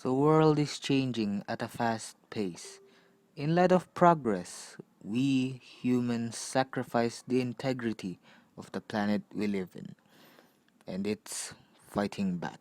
The world is changing at a fast pace. In light of progress, we humans sacrifice the integrity of the planet we live in, and it's fighting back.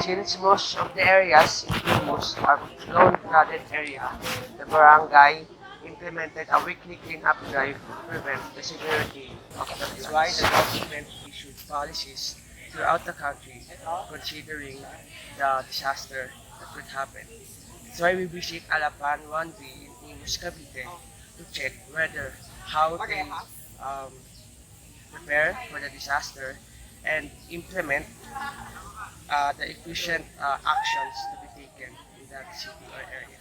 Since most of the areas in Imus are lone flooded area, the barangay implemented a weekly cleanup drive to prevent the severity of the floods. That's why the government issued policies throughout the country considering the disaster that could happen. That's why we visit Alapan one day in Imus, Cavite to check whether how they prepare for the disaster and implement the efficient actions to be taken in that city or area.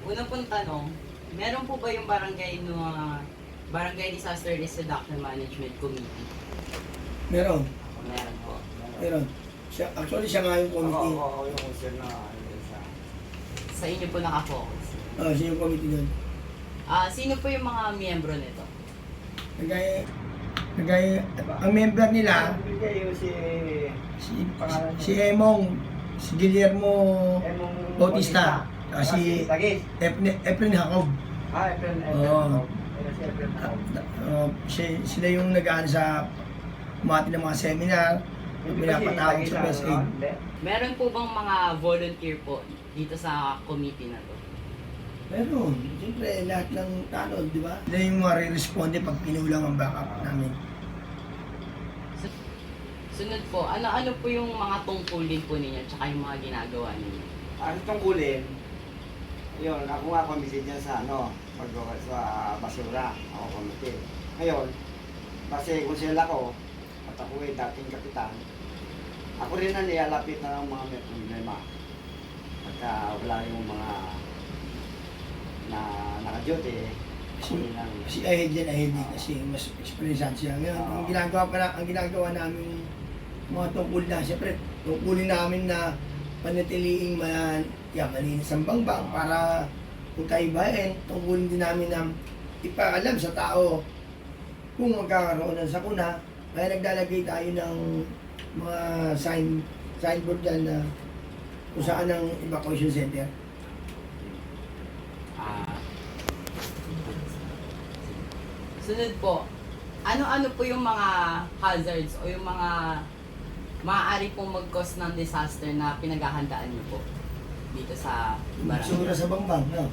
Una pong tanong, meron po ba yung Barangay Disaster Risk Reduction Management Committee? Meron, Meron po. meron. Siya nga yung committee. yung sir na isa. Sa inyo po nakafocus. Siya yung committee doon. Sino po yung mga miyembro nito? Ang member nila, Yung si... si Emong, si Guillermo Bautista, si Tagis. Efren Jacob. Efren. Oo. Si Efren Sila yung nag-aan sa umati ng mga seminar, pinapatawag sa best aid. Meron po bang mga volunteer po dito sa committee na to? Meron, siyempre lahat ng tanod, di ba? Sila yung mga re-responde pag pinulang ang backup namin. Sunod po, ano po yung mga tungkulin po ninyo tsaka yung mga ginagawa ninyo? Ano tungkulin? Yun, ako nga committee dyan sa sa basura. Ako committee. Ngayon, kasi kung sila ko, at ako dating kapitan, ako rin ang nilalapit na ng mga may problema. Pagka wala yung mga na naka-duty, Si Ahid yan, Ahid din kasi mas experience siya. Ngayon, ang ginagawa namin mga tungkol na, siyempre, tungkulin namin na panatiliing malinis ang bangbang para kung tayo bayan, tungkulin din namin na ipaalam sa tao kung magkakaroon ng sakuna. Kaya naglalagay tayo ng mga signboard dyan na kung saan ang evacuation center. Sunod po, ano-ano po yung mga hazards o yung mga maaari pong mag-cause ng disaster na pinaghahandaan niyo po dito sa Magsura barangay? sa bangbang, no?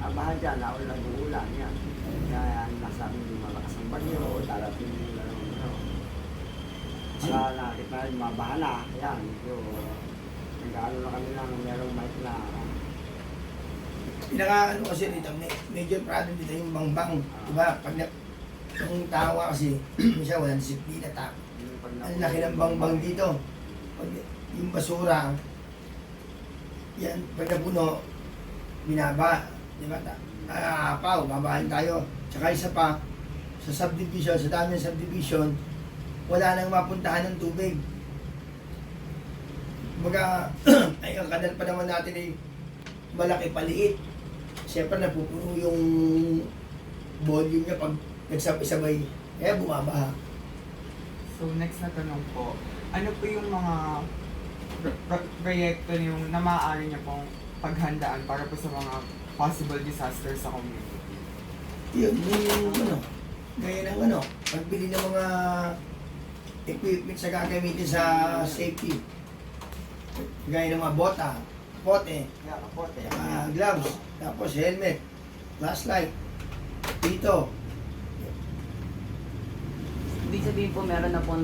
Abahan dyan, naulan ng ulan yan. Kaya nasabi yung malakas ng bagyo, darating yung para nakita na yung mabahan na, yan. So, nag-ano na kami lang, merong mic na Pinaka kasi dito, major problem dito yung bangbang. Diba? Pag yung tawa kasi, siya walang disiplina ta. Ang laki ng bangbang dito. Pag yung basura, yan, pag napuno, binaba. Diba? Apaw, babahan tayo. Tsaka isa pa, sa subdivision, sa dami ng subdivision, wala nang mapuntahan ng tubig. Baga, ay ang kanal pa naman natin ay malaki paliit. Siyempre napupuno yung volume niya pag nagsabay-sabay. Kaya bumabaha. So next na tanong po, ano po yung mga proyekto yung na maaari niyo pong paghandaan para po sa mga possible disasters sa community? Yun, yung gaya ng pagbili ng mga equipment sa gagamitin sa safety. Gaya ng mga bota, pote, gloves, tapos helmet, flashlight, dito. Ibig sabihin po meron na po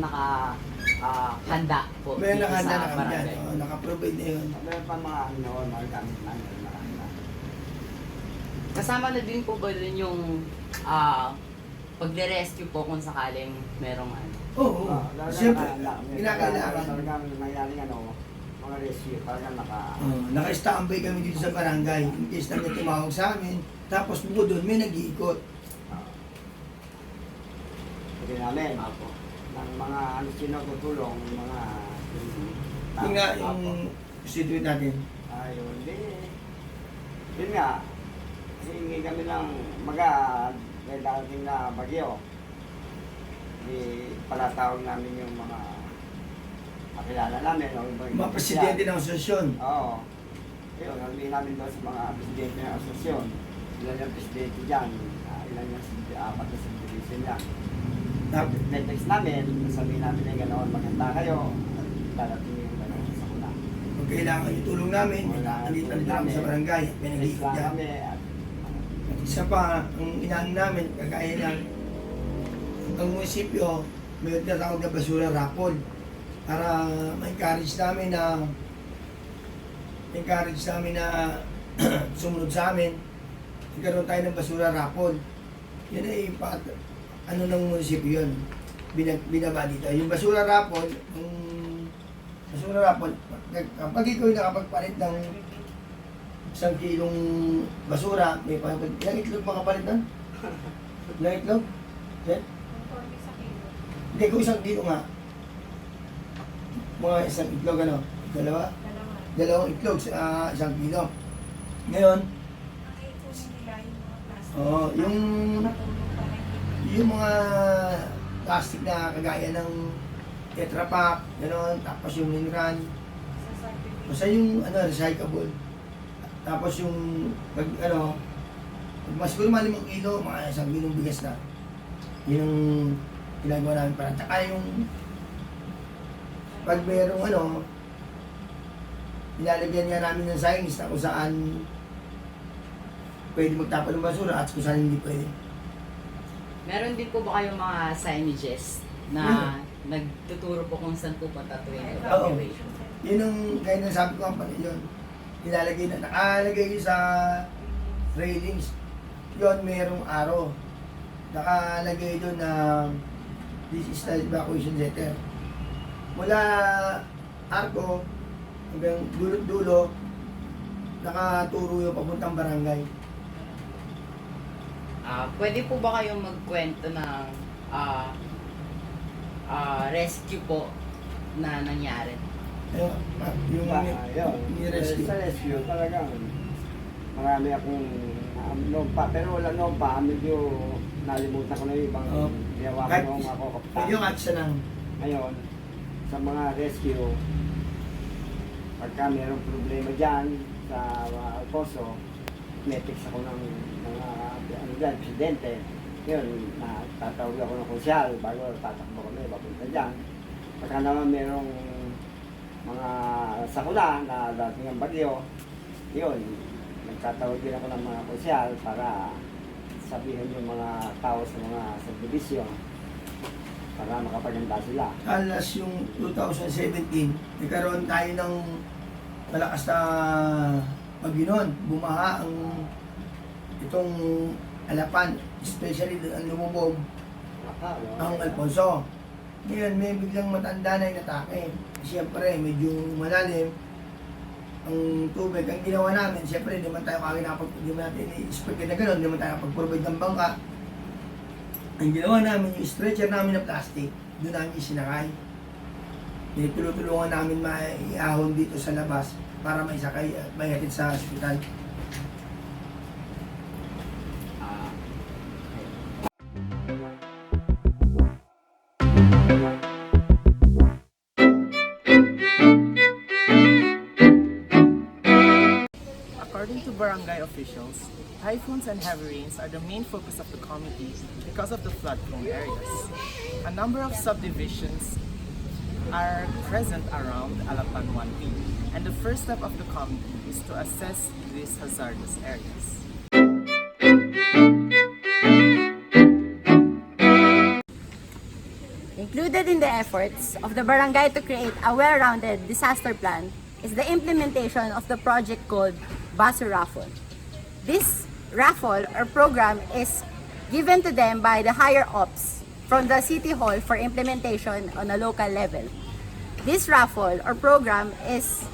handa po May dito nakahanda na sa kami dyan, barangay. nakaprovide na yun. meron pa mga mga gamit namin na nakahanda. Kasama na din po ba dun yung pagre-rescue po kung sakaling merong ano? Oo, siyempre, kinakailangan. Talagang mayroong mga rescue, talagang Naka-standby kami dito sa barangay. In case na may tumawag sa amin, tapos bukod doon, may nag-iikot. Pwede namin. Ng mga sino tutulong, yung mga... Yung nga, yung constituent natin. Ayun, yun nga, hingi kami ng may darating na bagyo. Palatawag namin yung mga kakilala namin. Mga presidente ng asosasyon. Oo. Ayun, nalagay namin doon sa mga presidente ng asosasyon. Ilan yung presidente dyan, ilan yung apat na subdivision dyan. Netext namin, sabihin namin na ganoon, maganda kayo, at darating yung ganoon sa kuna. Kung kailangan yung tulong namin, nandito namin sa barangay, may nag-iikot dyan. At isa pa, ang inaano namin, kagaya ng ang munisipyo, may tinatawag na basura rapol para ma-encourage namin na sumunod sa amin. Nagkaroon tayo ng basura rapol. Yan ay ano ng munisipyo yun. Binaba dito. Yung basura rapol, kapag ikaw yung nakapagpalit ng 1 kilong basura, may ilang itlog makapalit doon? Ilang itlog? Okay? Hindi, kung 1 kilo nga. Mga 1 itlog, ano? Dalawang itlog sa 1 kilo. Ngayon, yung mga plastic na kagaya ng Tetra Pak, gano'n, tapos yung mineral, basta yung recyclable. Tapos yung pag mas siguro mga 5 kilo, mga 1 kilong bigas na. Yun ang ginagawa namin para. Tsaka yung pag merong ilalagyan nga namin ng signs na kung saan pwede magtapon ng basura at kung saan hindi pwede. Meron din po ba kayong mga signages na nagtuturo po kung saan pupunta tuwing evacuation? Yun ang gaya ng sabi ko ang pala yun. Nakalagay yun sa railings. Yun, merong araw. Nakalagay doon na this is the evacuation letter. Mula arko hanggang dulo-dulo, nakaturo yung papuntang barangay. Pwede po ba kayong magkwento ng rescue po na nangyari? Yung rescue. Sa rescue, talagang marami akong nompa, pero wala nompa, medyo nalimutan ko na yung ibang ginawa ko nung ako kapitan. Yung action ng Ngayon, sa mga rescue, pagka mayroong problema dyan sa Alposo, metex ako ng mga presidente. Ngayon, tatawag ako ng konsyal bago tatakbo kami, papunta dyan. Pagka naman mayroong mga sakuna na dating ang bagyo, yun, nagtatawag din ako ng mga konsyal para sabihin yung mga tao sa mga subdivision para makapaganda sila. Alas yung 2017, nagkaroon tayo ng malakas na pagbinon. Bumaha itong Alapan, especially ang lumubog ang Alfonso. Ngayon, may biglang matanda na inatake. Siyempre, medyo malalim ang tubig. Ang ginawa namin, siyempre, hindi man tayo hindi man natin i-expect na gano'n, hindi man tayo pag-provide ng bangka. Ang ginawa namin, yung stretcher namin na plastic, doon namin isinakay. Tinutulungan namin maiahon dito sa labas para maisakay at maihatid sa hospital. According to barangay officials, typhoons and heavy rains are the main focus of the committee because of the flood-prone areas. A number of subdivisions are present around Alapan 1B, and the first step of the committee is to assess these hazardous areas. Included in the efforts of the barangay to create a well-rounded disaster plan is the implementation of the project called Basuraphone. This raffle or program is given to them by the higher ups from the city hall for implementation on a local level. This raffle or program is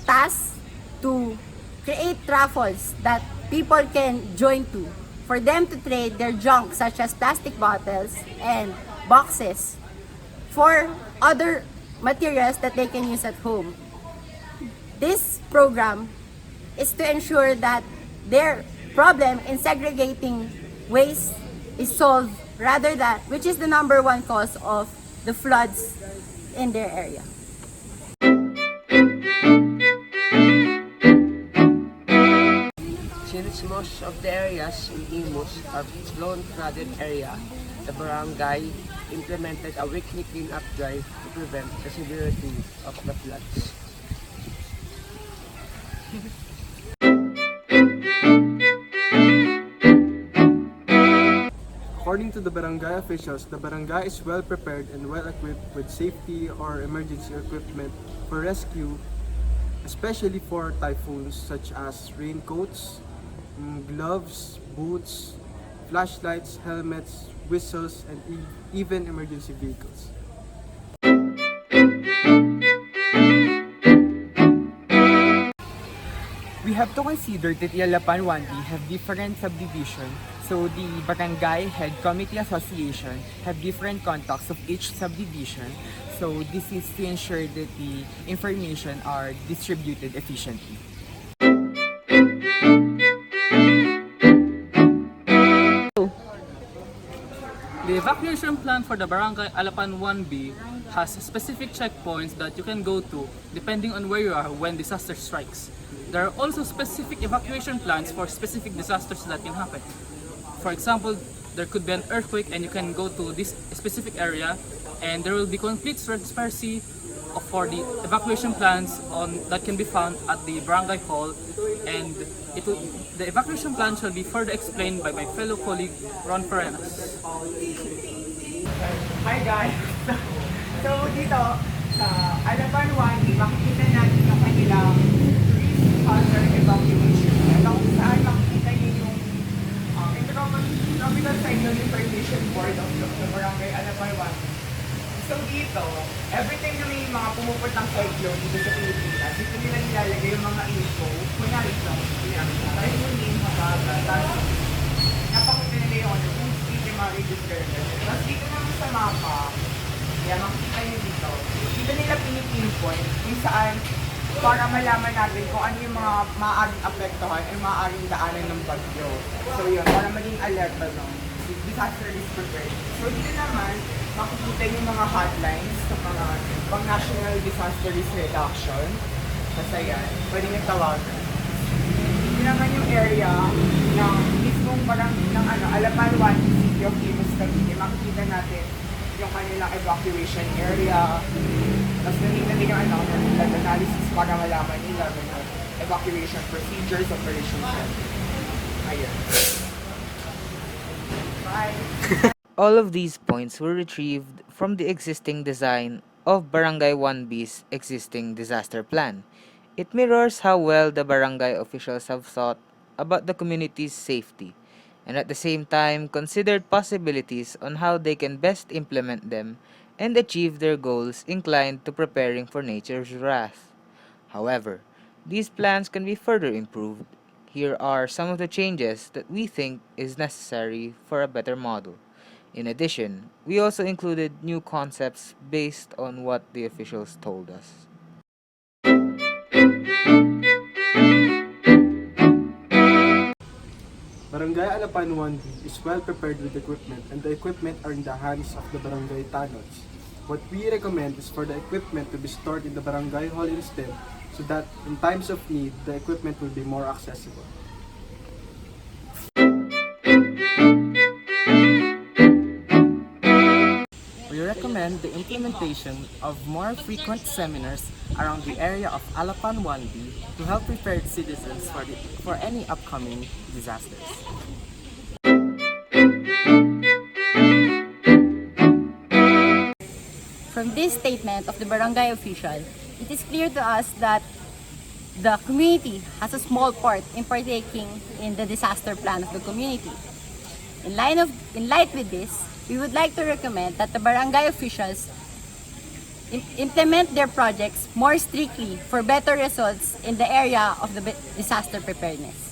tasked to create raffles that people can join to for them to trade their junk such as plastic bottles and boxes for other materials that they can use at home. This program is to ensure that their problem in segregating waste is solved rather than, which is the number one cause of the floods in their area. Since most of the areas in Imus are flood-flooded area, the barangay implemented a weekly cleanup drive to prevent the severity of the floods. According to the barangay officials, the barangay is well prepared and well equipped with safety or emergency equipment for rescue, especially for typhoons such as raincoats, gloves, boots, flashlights, helmets, whistles, and even emergency vehicles. We have to consider that Yalapan 1D have different subdivision, so the Barangay Head Committee Association have different contacts of each subdivision, so this is to ensure that the information are distributed efficiently. The evacuation plan for the Barangay Alapan 1B has specific checkpoints that you can go to depending on where you are when disaster strikes. There are also specific evacuation plans for specific disasters that can happen. For example, there could be an earthquake and you can go to this specific area and there will be complete transparency for the evacuation plans that can be found at the barangay hall, and the evacuation plan shall be further explained by my fellow colleague Ron Farenas. Hi guys! So dito, sa Alapan 1, makikita natin yung kanilang risk hazard evacuation. Ito kung saan makikita niyo yung Tropical Cyclone Information Board of the Barangay Alapan 1. So dito, every time na may mga pumupuntang cyclone dito sa Pilipinas, dito nila nilalagay yung mga info. Kunyari ito, tayo yung name, habaga, tapos napakita nila yung kung speed yung mga register. Tapos dito naman sa mapa, yan, makikita nyo dito. Dito nila pinipinpoint kung saan para malaman natin kung ano yung mga maaaring apektuhan o maaaring daanan ng bagyo. So yun, para maging alert disaster risk prepared. So dito naman, makikita yung mga hotlines sa mga pang-national disaster risk reduction. Kasi yan, pwede nyo tawagan. Dito naman yung area ng mismong parang ng Alapan 1, City of Imus, Cavite. Makikita natin yung kanilang evacuation area. Tapos nandito din yung flood analysis para malaman nila yung evacuation procedures, operations. Ayan. Bye! All of these points were retrieved from the existing design of Barangay 1B's existing disaster plan. It mirrors how well the barangay officials have thought about the community's safety, and at the same time considered possibilities on how they can best implement them and achieve their goals inclined to preparing for nature's wrath. However, these plans can be further improved. Here are some of the changes that we think is necessary for a better model. In addition, we also included new concepts based on what the officials told us. Barangay Alapan 1B is well prepared with equipment, and the equipment are in the hands of the barangay tannots. What we recommend is for the equipment to be stored in the barangay hall instead, so that in times of need, the equipment will be more accessible. We recommend the implementation of more frequent seminars around the area of Alapan 1B to help prepare citizens for any upcoming disasters. From this statement of the barangay official, it is clear to us that the community has a small part in partaking in the disaster plan of the community. In light with this, we would like to recommend that the barangay officials implement their projects more strictly for better results in the area of the disaster preparedness.